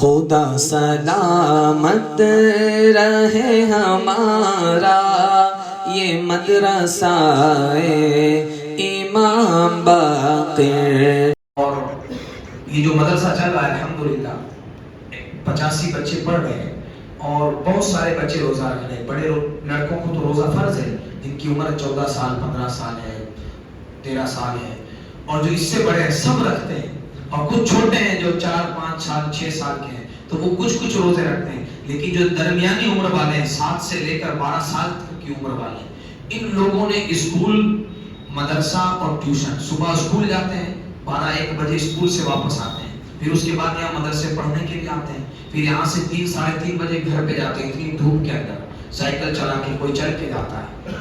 خدا سلامت رہے ہمارا یہ مدرسہ امام باقر. اور یہ جو مدرسہ چل رہا ہے الحمدللہ 85 بچے پڑھ رہے ہیں اور بہت سارے بچے روزہ رکھ رہے ہیں. بڑے لڑکوں کو تو روزہ فرض ہے جن کی عمر 14 سال 15 سال ہے 13 سال ہے, اور جو اس سے بڑے ہیں سب رکھتے ہیں, اور کچھ چھوٹے ہیں جو 4 5 سال 6 سال کے ہیں تو وہ کچھ روزے رکھتے ہیں. لیکن جو درمیانی عمر والے ہیں 7 سے لے کر 12 سال تک کی عمر والے ہیں, ان لوگوں نے اسکول مدرسہ اور ٹیوشن, صبح اسکول جاتے ہیں 12-1 بجے اسکول سے واپس آتے ہیں, پھر اس کے بعد یہاں مدرسے پڑھنے کے لیے آتے ہیں, پھر یہاں سے 3-3:30 بجے گھر پہ جاتے ہیں اتنی دھوپ کے اندر, سائیکل چلا کے کوئی چل کے جاتا ہے,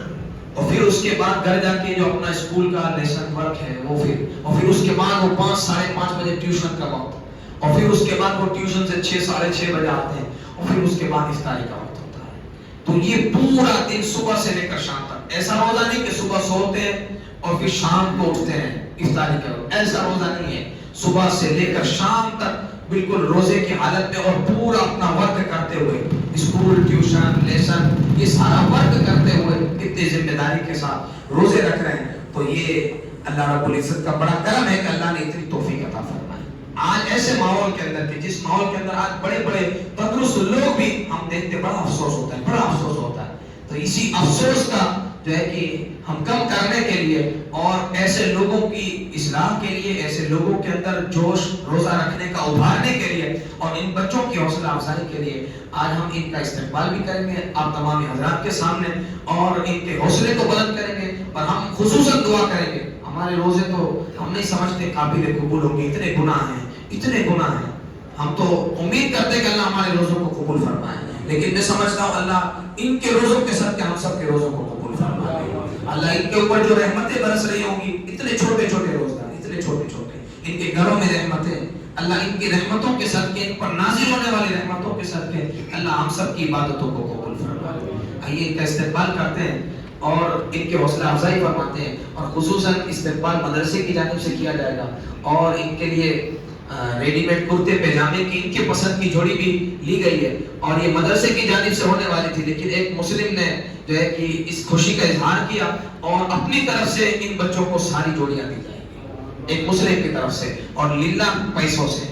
اور پھر اس کے بعد گھر جا کے جو اپنا اسکول کا لیسن ورک ہے وہ اور پھر اس کے بعد وہ 5-5:30 بجے ٹیوشن کا وقت, اور پھر اس کے بعد وہ ٹیوشن سے 6-6:30 بجے آتے ہیں, اور پھر اس کے بعد افطاری کا وقت ہوتا ہے. تو یہ پورا دن صبح سے لے کر شام تک, ایسا روزہ نہیں کہ صبح سوتے ہیں اور پھر شام کو اٹھتے ہیں افطاری کرو, ایسا روزہ نہیں ہے. صبح سے لے کر شام تک بالکل روزے کی حالت میں اور پورا اپنا ورک کرتے ہوئے, اسکول ٹیوشن لیسن یہ سارا ورک کرتے ہوئے اتنی ذمہ داری کے ساتھ روزے رکھ رہے ہیں. تو یہ اللہ رب العزت کا بڑا کرم ہے کہ اللہ نے اتنی توفیق عطا فرمائی. آج ایسے ماحول کے اندر کہ جس ماحول کے اندر آج بڑے بڑے تندرست لوگ بھی ہم دیکھتے, بڑا افسوس ہوتا ہے, بڑا افسوس ہوتا ہے. تو اسی افسوس کا جو ہے کہ ہم کم کرنے کے لیے اور ایسے لوگوں کی اصلاح کے لیے, ایسے لوگوں کے اندر جوش روزہ رکھنے کا ابھارنے کے لیے اور ان بچوں کی حوصلہ افزائی کے لیے آج ہم ان کا استقبال بھی کریں گے آپ تمام حضرات کے سامنے, اور ان کے حوصلے کو بلند کریں گے, اور ہم خصوصاً دعا کریں گے. ہمارے روزے تو ہم نہیں سمجھتے قابل قبول ہوں گے, اتنے گناہ ہیں, اتنے گناہ ہیں. ہم تو امید کرتے کہ اللہ ہمارے روزوں کو قبول فرمائے, لیکن میں سمجھتا ہوں اللہ ان کے روزوں کے ساتھ ہم سب کے روزوں کو قبول فرمائے. اللہ ان کے اوپر جو رحمتیں برس رہی ہوں گی, اتنے چھوٹے چھوٹے روزگار, اتنے چھوٹے چھوٹے, ان کے گھروں میں رحمتیں, اللہ ان کی رحمتوں کے صدقے, ان پر نازل ہونے والی رحمتوں کے صدقے اللہ ہم سب کی عبادتوں کو قبول فرمائے. آئیے ان کا استقبال کرتے ہیں اور ان کے حوصلہ افزائی فرماتے ہیں, اور خصوصاً استقبال مدرسے کی جانب سے کیا جائے گا, اور ان کے لیے ریڈی میڈ کرتے پیجامے کی ان کے پسند کی جوڑی بھی لی گئی ہے, اور یہ مدرسے کی جانب سے ہونے والی تھی, لیکن ایک مسلم نے جو ہے کہ اس خوشی کا اظہار کیا اور اپنی طرف سے ان بچوں کو ساری جوڑیاں دی جائیں گی, ایک مسلم کی طرف سے, اور للہ پیسوں سے.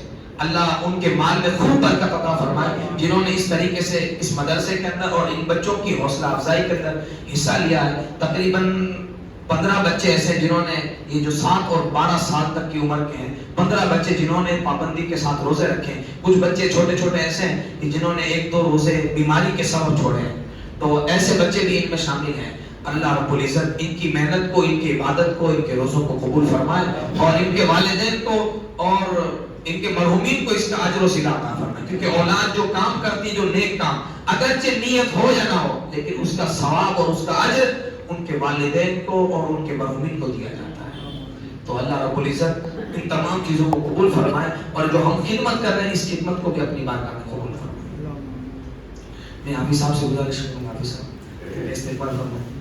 اللہ ان کے مال میں خوب برکت عطا فرمائے جنہوں نے اس طریقے سے اس مدرسے کے اندر اور ان بچوں کی حوصلہ افزائی کے اندر حصہ لیا ہے. تقریباً 15 بچے ایسے جنہوں نے یہ جو 7 اور 12 سال تک کی عمر کے ہیں, 15 بچے جنہوں نے پابندی کے ساتھ روزے رکھے ہیں. کچھ بچے چھوٹے چھوٹے ایسے ہیں کہ جنہوں نے 1-2 روزے بیماری کے سبب چھوڑے ہیں, تو ایسے بچے بھی ان میں شامل ہیں. اللہ رب العزت ان کی محنت کو, ان کی عبادت کو, ان کے روزوں کو قبول فرمائے, اور ان کے والدین کو اور ان کے مرحومین کو اس کا اجر و صلہ عطا فرمائے. کیونکہ اولاد جو کام کرتی, جو نیک کام, اگرچہ نیت ہو یا نہ ہو, لیکن اس کا ثواب اور اس کا اجر ان کے والدین کو اور ان کے مرحومین کو دیا جاتا ہے. تو اللہ رب العزت ان تمام چیزوں کو قبول فرمائے, اور جو ہم خدمت کر رہے ہیں اس خدمت کو بھی اپنی بارگاہ میں قبول فرمائے. میں حافظ صاحب سے گزارش کروں گا, حافظ صاحب استقبال فرمائیں.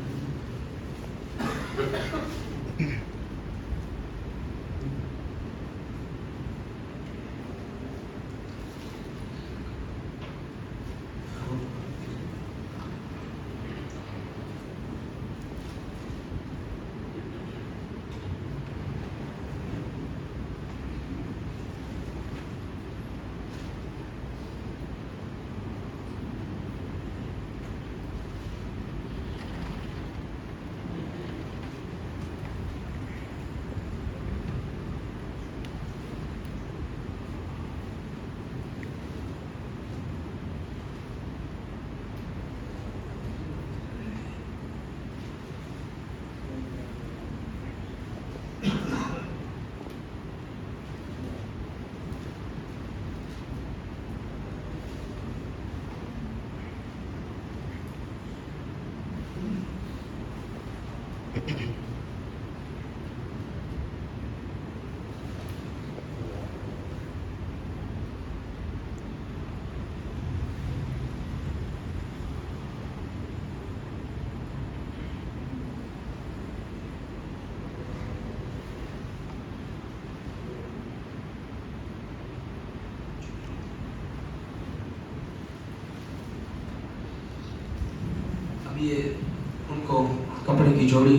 اب یہ ان کو کپڑے کی جوڑی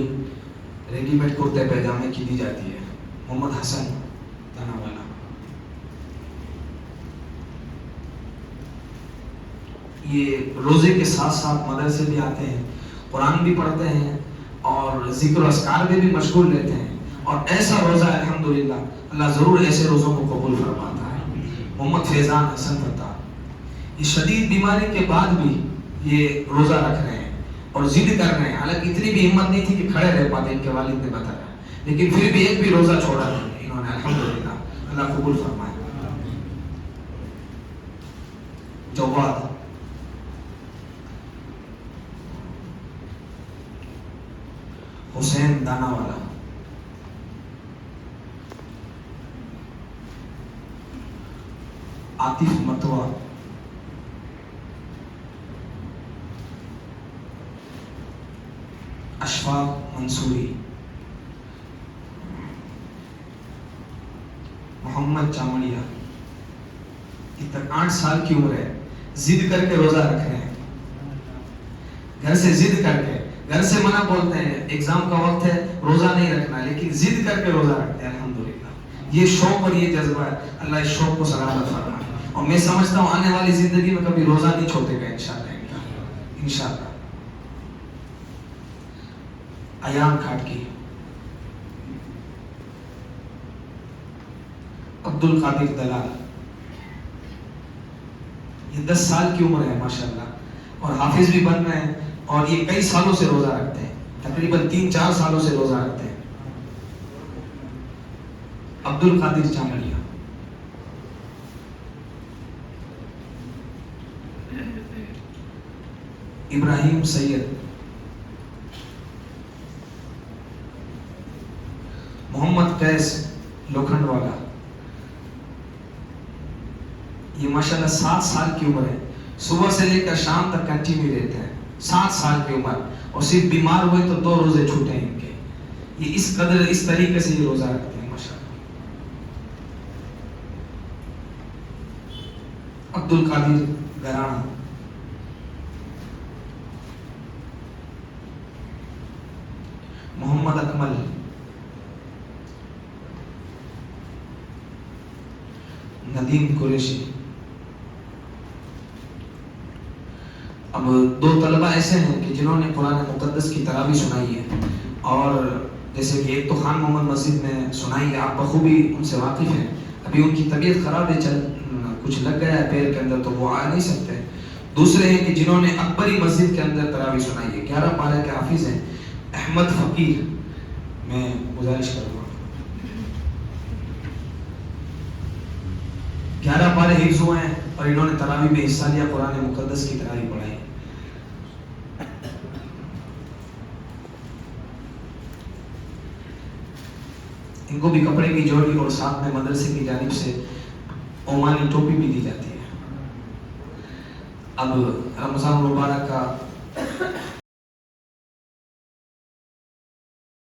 ریڈی میڈ کرتے پیجامے کی دی جاتی ہے. محمد حسن دانا والا. یہ روزے کے ساتھ ساتھ مدرسے بھی آتے ہیں, قرآن بھی پڑھتے ہیں اور ذکر و اذکار میں بھی مشغول رہتے ہیں. اور ایسا روزہ الحمدللہ اللہ ضرور ایسے روزوں کو قبول فرماتا ہے. محمد فیضان حسن فتح یہ شدید بیماری کے بعد بھی یہ روزہ رکھ رہے ہیں اور ضد کر رہے ہیں. حالانکہ اتنی بھی ہمت نہیں تھی کہ کھڑے رہ پاتے, ان کے والد نے بتایا, لیکن پھر بھی ایک بھی روزہ چھوڑا نہیں انہوں نے. الحمدللہ اللہ قبول فرمائے. جواد حسین دانا والا, عاطف متوا, اشفاق منصوری, محمد چامڑیا. یہ تک 8 سال کی عمر ہے, ضد کر کے روزہ رکھ رہے ہیں. گھر سے ضد کر کے, گھر سے منع بولتے ہیں, ایگزام کا وقت ہے روزہ نہیں رکھنا, لیکن ضد کر کے روزہ رکھتے ہیں. الحمدللہ یہ شوق اور یہ جذبہ ہے, اللہ اس شوق کو سلامت فرمائے. اور میں سمجھتا ہوں آنے والی زندگی میں کبھی روزہ نہیں چھوڑے گا انشاءاللہ. انشاءاللہ. ایان کھاٹکی, عبد القادر دلال, یہ 10 سال کی عمر ہے ماشاءاللہ, اور حافظ بھی بن رہے ہیں, اور یہ کئی سالوں سے روزہ رکھتے ہیں, تقریباً 3-4 سالوں سے روزہ رکھتے ہیں. عبد القادر چامڑیا, ابراہیم سید, محمد قیس لوکھنڈ والا. یہ ماشاءاللہ 7 سال کی عمر ہے, صبح سے لے کر شام تک کنٹینیو رہتے ہیں. 7 سال کی عمر, اور صرف بیمار ہوئے تو 2 روزے چھوٹے ہیں ان کے. یہ اس قدر اس طریقے سے یہ روزہ رکھتے ہیں ماشاءاللہ. عبد القادر گرانا, محمد اکمل, ندیم قریشی. اب 2 طلبہ ایسے ہیں کہ جنہوں نے قرآن مقدس کی تراویح سنائی ہے, اور جیسے کہ ایک تو خان محمد مسجد میں سنائی ہے, آپ بخوبی ان سے واقف ہیں. ابھی ان کی طبیعت خراب ہے, کچھ لگ گیا ہے پیر کے اندر تو وہ آ نہیں سکتے. دوسرے ہیں کہ جنہوں نے اکبری مسجد کے اندر تراویح سنائی ہے, 11 پارے کے حافظ ہیں. احمد فقیر, میں گزارش کروں گا 11 پارے حفظ ہوئے ہیں, اور انہوں نے تراویح میں حصہ لیا, قرآن مقدس کی تراویح پڑھائی. ان کو بھی کپڑے کی جوڑی اور ساتھ میں مدرسے کی جانب سے عمانی ٹوپی بھی دی جاتی ہے. اب رمضان المبارک کا